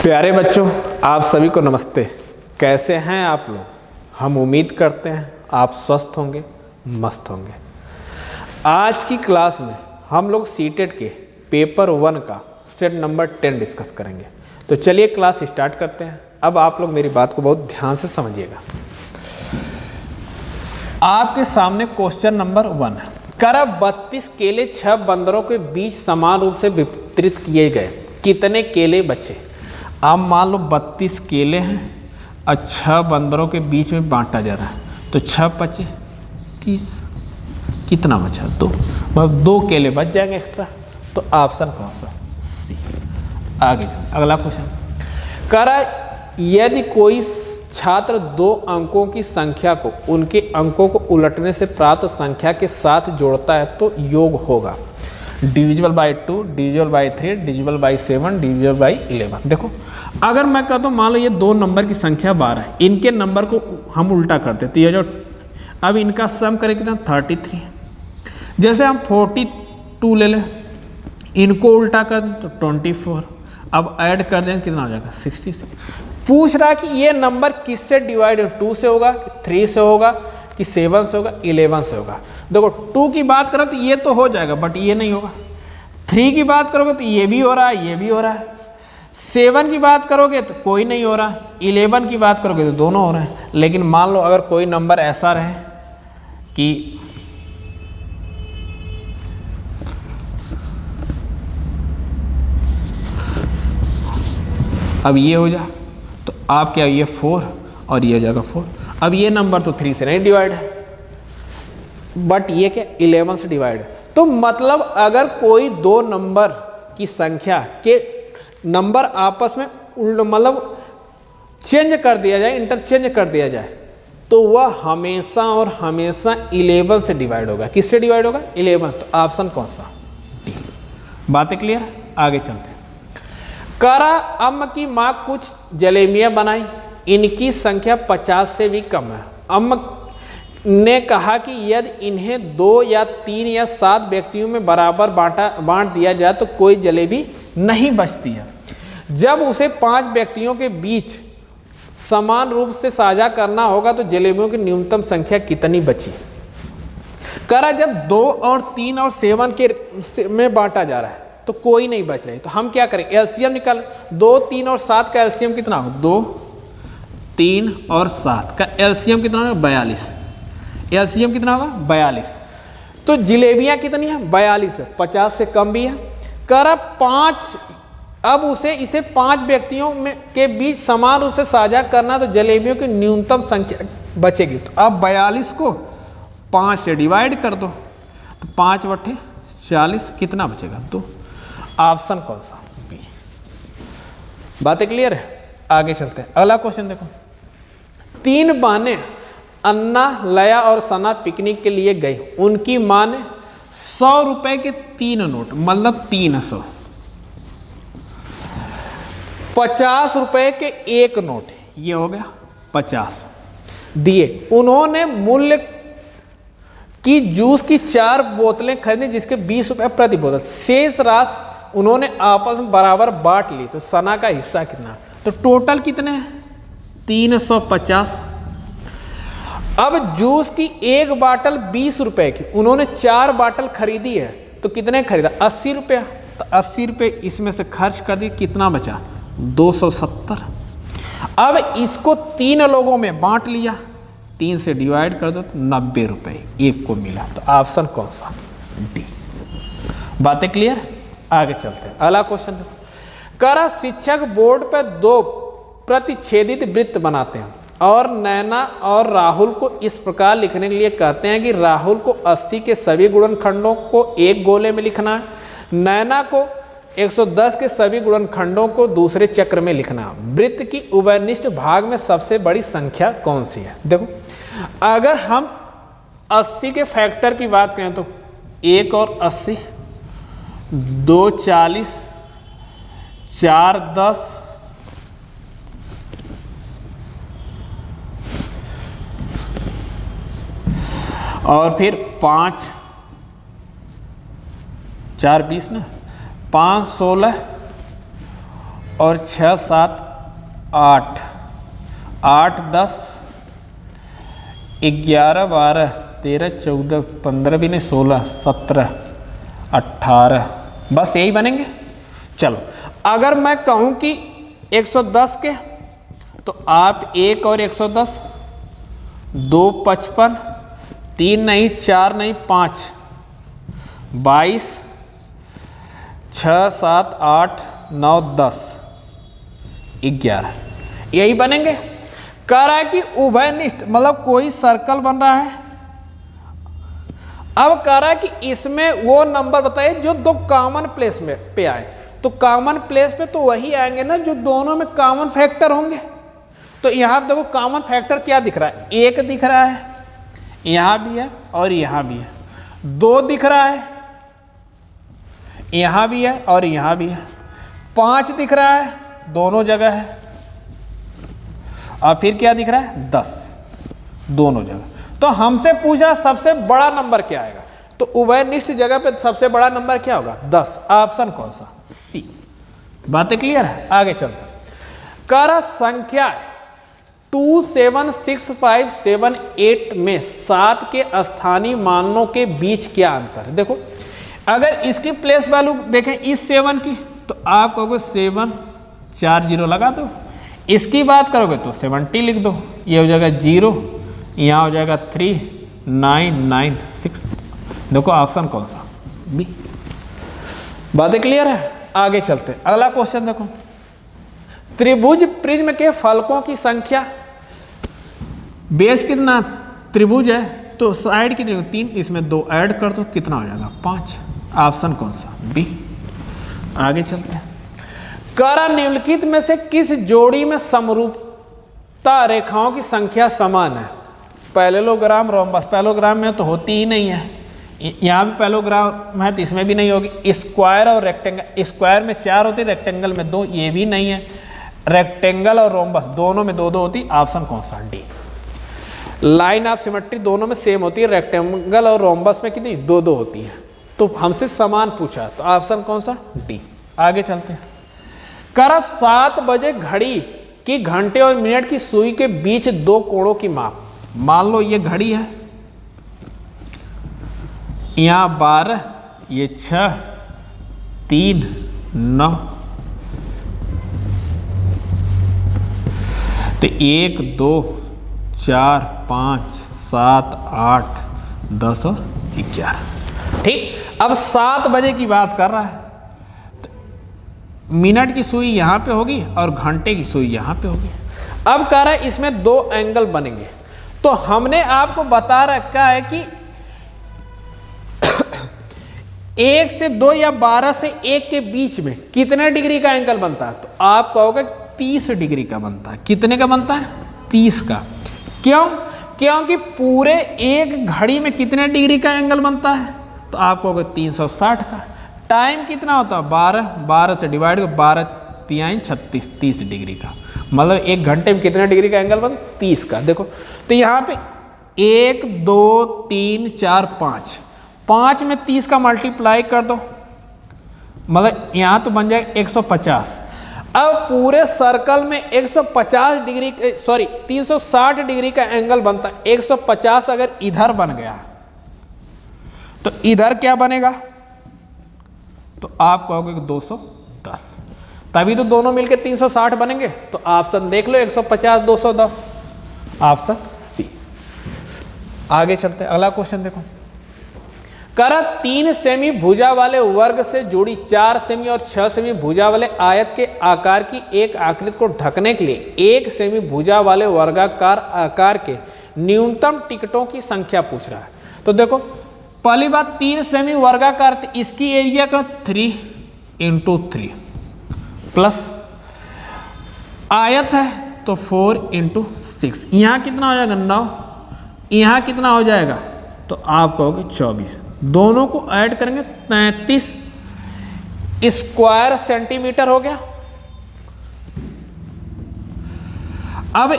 प्यारे बच्चों, आप सभी को नमस्ते। कैसे हैं आप लोग? हम उम्मीद करते हैं आप स्वस्थ होंगे, मस्त होंगे। आज की क्लास में हम लोग सीटेट के पेपर 1 का सेट नंबर 10 डिस्कस करेंगे। तो चलिए क्लास स्टार्ट करते हैं। अब आप लोग मेरी बात को बहुत ध्यान से समझिएगा। आपके सामने क्वेश्चन नंबर 1 है। कर 32 केले 6 बंदरों के बीच समान रूप से वितरित किए गए, कितने केले बचे? आप मान लो 32 केले हैं और 6 बंदरों के बीच में बांटा जा रहा है, तो 6 बचे 30, कितना बचा? 2, बस 2 केले बच जाएंगे एक्स्ट्रा। तो ऑप्शन कौन सा? सी। आगे अगला क्वेश्चन। करा यदि कोई छात्र 2 अंकों की संख्या को उनके अंकों को उलटने से प्राप्त संख्या के साथ जोड़ता है तो योग होगा divisible by 2, divisible by 3, divisible by 7, divisible by 11। देखो, अगर मैं कहता हूँ मान लो ये 2 नंबर की संख्या 12 है, इनके नंबर को हम उल्टा करते तो ये जो अब इनका सम करें कितना? 33। जैसे हम 42 ले लें, इनको उल्टा कर दें तो 24। अब ऐड कर दें कितना हो जाएगा? 66। पूछ रहा है कि ये नंबर किससे डिवाइड हो? 2 से होगा, 3 से होगा कि 7 से होगा, 11 से होगा। देखो 2 की बात करो तो ये तो हो जाएगा, बट ये नहीं होगा। 3 की बात करोगे तो ये भी हो रहा है, ये भी हो रहा है। 7 की बात करोगे तो कोई नहीं हो रहा है। 11 की बात करोगे तो दोनों हो रहे हैं। लेकिन मान लो अगर कोई नंबर ऐसा रहे कि अब ये हो जाए तो आप क्या, ये 4 और ये हो जाएगा 4। अब ये नंबर तो 3 से नहीं डिवाइड है, बट ये क्या 11 से डिवाइड है। तो मतलब अगर कोई 2 नंबर की संख्या के नंबर आपस में मतलब चेंज कर दिया जाए, इंटरचेंज कर दिया जाए, तो वह हमेशा और हमेशा 11 से डिवाइड होगा। किससे डिवाइड होगा? 11। तो ऑप्शन कौन सा? डी। बातें क्लियर है? आगे चलते हैं। करा अम्म की माँ कुछ जलेबियाँ बनाई, इनकी संख्या 50 से भी कम है। अम्म ने कहा कि यदि इन्हें 2 या 3 या 7 व्यक्तियों में बराबर बांट दिया जाए तो कोई जलेबी नहीं बचती है। जब उसे 5 व्यक्तियों के बीच समान रूप से साझा करना होगा तो जलेबियों की न्यूनतम संख्या कितनी बची? करा जब 2 और 3 और 7 के में बांटा जा रहा है तो कोई नहीं बच रही, तो हम क्या करें? एलसीएम निकाल। 2, 3 और 7 का एलसीएम कितना होगा? 2, 3 और 7 का एलसीएम कितना होगा? 42। एलसीएम कितना होगा? 42। तो जलेबियां कितनी है? 42 है, 50 से कम भी है। कर 5, अब इसे 5 व्यक्तियों में के बीच समान रूप से साझा करना तो जलेबियों की न्यूनतम संख्या बचेगी। तो अब 42 को 5 से डिवाइड कर दो तो 5 बटे 40, कितना बचेगा? 2। ऑप्शन कौन सा? बी। बातें क्लियर है? आगे चलते हैं। अगला क्वेश्चन देखो। 3 बहनें अन्ना, लया और सना पिकनिक के लिए गई। उनकी माँ ने 100 रुपए के 3 नोट, मतलब 300, 50 रुपए के 1 नोट, ये हो गया 50 दिए। उन्होंने मूल्य की जूस की 4 बोतलें खरीदी जिसके 20 रुपए प्रति बोतल। शेष राशि उन्होंने आपस में बराबर बांट ली, तो सना का हिस्सा कितना? तो टोटल कितने हैं? 350। अब जूस की 1 बाटल 20 रुपए की, उन्होंने 4 बाटल खरीदी है, तो कितने खरीदा? 80 रुपया। तो 80 रुपये इसमें से खर्च कर दिए, कितना बचा? 270। अब इसको 3 लोगों में बांट लिया, 3 से डिवाइड कर दो तो 90 रुपये एक को मिला। तो ऑप्शन कौन सा? डी। बातें क्लियर? आगे चलते हैं। अगला क्वेश्चन देखो। करा शिक्षक बोर्ड पर 2 प्रतिच्छेदित वृत्त बनाते हैं और नैना और राहुल को इस प्रकार लिखने के लिए कहते हैं कि राहुल को 80 के सभी गुणनखंडों को एक गोले में लिखना है, नैना को 110 के सभी गुणनखंडों को दूसरे चक्र में लिखना। वृत्त की उभयनिष्ठ भाग में सबसे बड़ी संख्या कौन सी है? देखो, अगर हम 80 के फैक्टर की बात करें तो 1 और 80, 2 40, 4 10, और फिर 5 4 20 ना, 5 16 और 6 7 8, 8 10 11 12 13 14 15 भी नहीं 16 17 18, बस यही बनेंगे। चलो अगर मैं कहूँ कि 110 के, तो आप 1 और 110, 2 55, 3 नहीं 4 नहीं 5, 22, 6 7 8 9 10 11, यही बनेंगे। कह रहा है कि उभयनिष्ठ मतलब कोई सर्कल बन रहा है। अब कह रहा है कि इसमें वो नंबर बताइए जो दो कॉमन प्लेस में पे आए। तो कॉमन प्लेस पे तो वही आएंगे ना जो दोनों में कॉमन फैक्टर होंगे। तो यहां देखो कॉमन फैक्टर क्या दिख रहा है, 1 दिख रहा है, यहां भी है और यहां भी है। 2 दिख रहा है, यहां भी है और यहां भी है। 5 दिख रहा है, दोनों जगह है। और फिर क्या दिख रहा है, 10, दोनों जगह। तो हमसे पूछा सबसे बड़ा नंबर क्या आएगा, तो उभयनिष्ठ जगह पे सबसे बड़ा नंबर क्या होगा, 10। ऑप्शन कौन सा, सी। बातें क्लियर है, आगे चलते हैं। कर संख्या 2 7 6 5 7 8 में 7 के स्थानीय मानों के बीच क्या अंतर है। देखो अगर इसकी प्लेस वैल्यू देखें इस 7 की, तो आप कहोगे 7 4 0 लगा दो। इसकी बात करोगे तो 70 लिख दो, ये हो जाएगा 0, यहाँ हो जाएगा 3 9 9 6। देखो ऑप्शन कौन सा, बी। बातें क्लियर है, आगे चलते हैं। अगला क्वेश्चन देखो, त्रिभुज प्रिज्म के फलकों की संख्या, बेस कितना त्रिभुज है तो साइड कितनी, 3, इसमें 2 ऐड कर दो, कितना हो जाएगा 5। ऑप्शन कौन सा, बी। आगे चलते हैं। कर निम्नलिखित में से किस जोड़ी में समरूपता रेखाओं की संख्या समान है। पैरेललोग्राम रोम्बस, पैरेललोग्राम में तो होती ही नहीं है, यहाँ भी पैरेललोग्राम है तो इसमें भी नहीं होगी। स्क्वायर और रेक्टेंगल, स्क्वायर में 4 होती, रेक्टेंगल में 2, ये भी नहीं है। रेक्टेंगल और रोम्बस दोनों में 2 2 होती। ऑप्शन कौन सा, डी। लाइन ऑफ सिमेट्री दोनों में सेम होती है, रेक्टेंगल और रोम्बस में कितनी 2 2 होती है। तो हमसे समान पूछा, तो ऑप्शन कौन सा, डी। आगे चलते हैं। कर 7 बजे घड़ी की घंटे और मिनट की सुई के बीच 2 कोणों की माप। मान लो ये घड़ी है, यहां 12, ये 6 3 9, तो 1 2 4 5 7 8 10 और 11। ठीक, अब 7 बजे की बात कर रहा है, तो मिनट की सुई यहां पे होगी और घंटे की सुई यहां पे होगी। अब कह रहा है इसमें 2 एंगल बनेंगे। तो हमने आपको बता रखा है कि 1 से 2 या 12 से 1 के बीच में कितने डिग्री का एंगल बनता है, तो आप कहोगे 30 डिग्री का बनता है। कितने का बनता है, 30 का। क्यों, क्योंकि पूरे एक घड़ी में कितने डिग्री का एंगल बनता है, तो आप कहोगे 360 का। टाइम कितना होता है, 12, 12 से डिवाइड कर, 12 3 36, 30 डिग्री का। मतलब 1 घंटे में कितने डिग्री का एंगल बनता है, 30 का। देखो तो यहाँ पे 1 2 3 4 5, 5 में 30 का मल्टीप्लाई कर दो, मतलब यहाँ तो बन जाएगा 150। अब पूरे सर्कल में 150 डिग्री, सॉरी 360 डिग्री का एंगल बनता है। 150 अगर इधर बन गया तो इधर क्या बनेगा, तो आप कहोगे 210, तभी तो दोनों मिलके 360 बनेंगे। तो ऑप्शन देख लो, 150 210, ऑप्शन सी। आगे चलते हैं, अगला क्वेश्चन देखो। कर 3 सेमी भुजा वाले वर्ग से जुड़ी 4 सेमी और 6 सेमी भुजा वाले आयत के आकार की एक आकृति को ढकने के लिए 1 सेमी भुजा वाले वर्गाकार आकार के न्यूनतम टिकटों की संख्या पूछ रहा है। तो देखो पहली बात, 3 सेमी वर्गाकार, इसकी एरिया का 3 × 3 प्लस आयत है तो 4 × 6। यहाँ कितना हो जाएगा 9, यहाँ कितना हो जाएगा, तो आप कहोगे 24। दोनों को ऐड करेंगे 33 स्क्वायर सेंटीमीटर हो गया। अब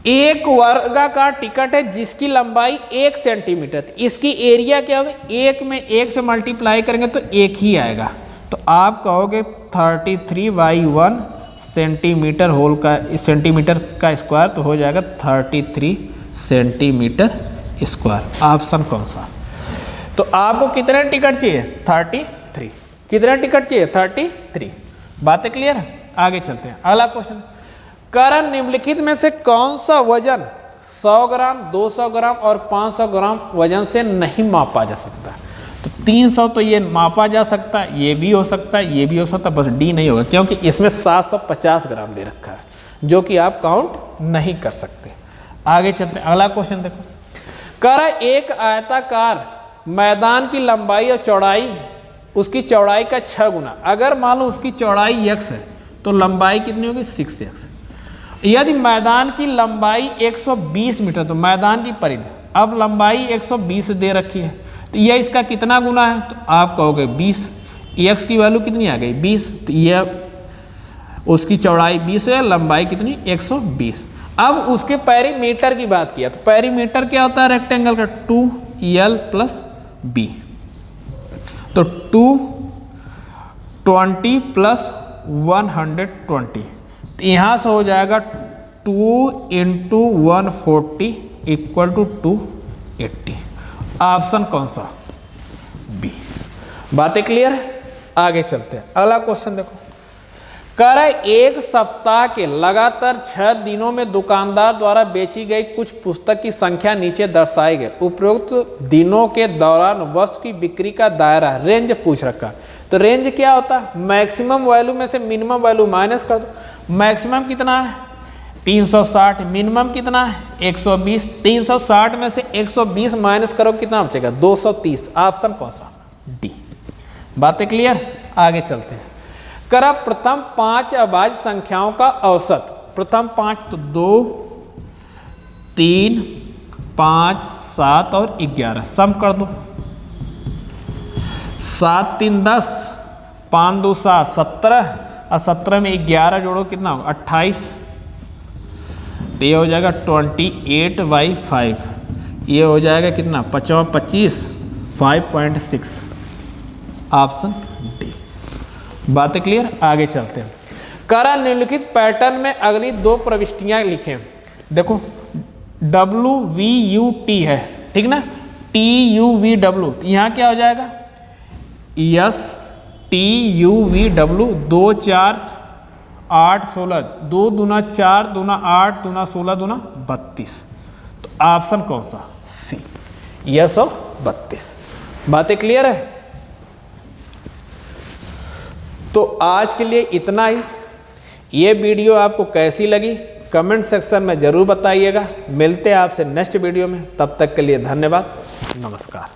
एक वर्गाकार टिकट है जिसकी लंबाई 1 सेंटीमीटर, इसकी एरिया क्या होगी, 1 में 1 से मल्टीप्लाई करेंगे तो 1 ही आएगा। तो तो आप कहोगे 33/1 सेंटीमीटर होल का सेंटीमीटर का स्क्वायर, तो हो जाएगा 33 सेंटीमीटर स्क्वायर। ऑप्शन कौन सा? तो आपको कितने टिकट चाहिए? 33। कितने टिकट चाहिए? 33। बातें क्लियर है? आगे चलते हैं। अगला क्वेश्चन, करण निम्नलिखित में से कौन सा वजन 100 ग्राम, 200 ग्राम और 500 ग्राम वजन से नहीं मापा जा सकता? तो 300 तो ये मापा जा सकता है, ये भी हो सकता है, ये भी हो सकता है, बस डी नहीं होगा क्योंकि इसमें 750 ग्राम दे रखा है जो कि आप काउंट नहीं कर सकते। आगे चलते हैं। अगला क्वेश्चन देखो, करा एक आयताकार मैदान की लंबाई और चौड़ाई उसकी चौड़ाई का 6 गुना। अगर मान लो उसकी चौड़ाई x है तो लंबाई कितनी होगी? 6x। यदि मैदान की लंबाई 120 मीटर, तो मैदान की परिधि, अब लंबाई 120 दे रखी है, तो यह इसका कितना गुना है? तो आप कहोगे 20। x की वैल्यू कितनी आ गई? 20। तो यह उसकी चौड़ाई 20 है, लंबाई कितनी? 120। अब उसके पेरीमीटर की बात किया, तो पेरीमीटर क्या होता है रेक्टेंगल का? 2l + b। तो 220 + 120, तो यहाँ से हो जाएगा 2 × 140 = 280। ऑप्शन कौन सा? बी। बातें क्लियर है? आगे चलते हैं। अगला क्वेश्चन देखो, कर एक सप्ताह के लगातार 6 दिनों में दुकानदार द्वारा बेची गई कुछ पुस्तक की संख्या नीचे दर्शाई गई। उपरोक्त दिनों के दौरान वस्तु की बिक्री का दायरा रेंज पूछ रखा। तो रेंज क्या होता है? मैक्सिमम वैल्यू में से मिनिमम वैल्यू माइनस कर दो। मैक्सिमम कितना है? 360। मिनिमम कितना है? 120। 360 में से 120 माइनस करो, कितना बचेगा? 230। ऑप्शन कौन सा? डी। बातें क्लियर? आगे चलते हैं। करा प्रथम 5 अभाज्य संख्याओं का औसत। प्रथम 5 तो 2, 3, 5, 7 और 11 सम कर दो। 7 3 10, 5 2 7 17 और 17 में 11 जोड़ो, कितना होगा? 28। तो ये हो जाएगा 28/5। ये हो जाएगा कितना? 25, 5.6। Option D. बातें क्लियर? आगे चलते हैं। करा निम्नलिखित पैटर्न में अगली 2 प्रविष्टियां लिखें। देखो WVUT है, ठीक ना? TUVW, यहाँ क्या हो जाएगा? STUVW। 2 4 8 16, 2 दूना 4, दूना 8, दूना 16, दूना 32। तो ऑप्शन कौन सा? सी, यस और 32। बातें क्लियर है? तो आज के लिए इतना ही। ये वीडियो आपको कैसी लगी कमेंट सेक्शन में ज़रूर बताइएगा। मिलते हैं आपसे नेक्स्ट वीडियो में, तब तक के लिए धन्यवाद, नमस्कार।